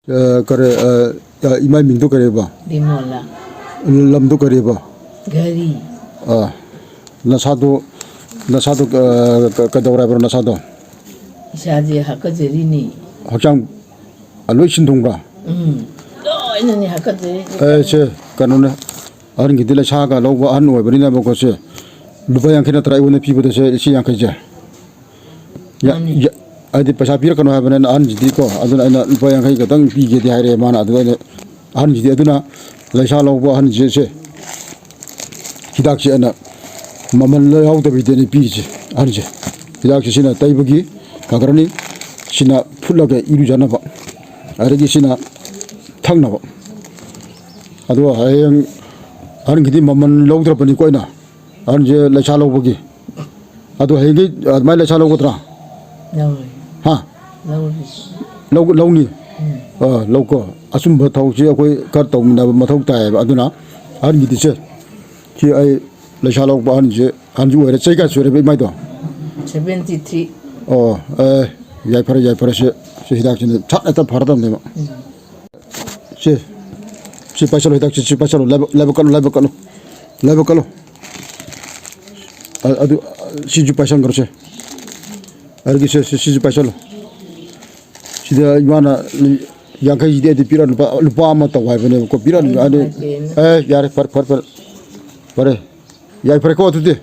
그래 이마이 민도 그래 봐. 리몰라. 람도 그래 봐. 거리. 나사도 그더라 버 나사도. 샤지 하커제리니. 확장 알로 신동가. 너희는 하커제리. 제 간원에 아는 기들 차가 로고 안 오버 버리나 먹고서 루바양 캐나 트라이오네 피부도서 시양 그제. 야 아디 पैसा पिर कनो है बने आन जिदी को अदुना आना रुपया खै गतंग पीगे दे हारे माना अदुना आन जिदी अदुना लैसा लोगो आन जे से हिदाक से अना ममन ल याव दबि देनि पीजे आन जे हिदाक से सिना तैबगी कागरनि सिना फुलगे इरु जाना बा अरेगी सिना थांना बा अदु हायं आन गिदी ममन लौद्र पनि कोइना आन जे लैसा लोगोगी अदु हेगी माइ लैसा लोगोत्रा 너희. 하 lâu lâu có asum bờ thầu chứ tôi cắt tàu mình là mà thầu tài và tôi nói anh nghĩ thế chứ ai lấy sao lâu bao nhiêu anh chú ở đây cái số này mấy đó 73. giải phải sẽ hidak chứ chắc là tập phát tâm đấy mà chứ phải sao hidak chứ phải sao level calo adu si ju phải sao cái chứ 알기 시시 빠셔로 시대 이만아 양가 이대 비라 루파 아마도 와이버네 고 비라 아니 야래 퍼 버레 야이 퍼 거 어떻게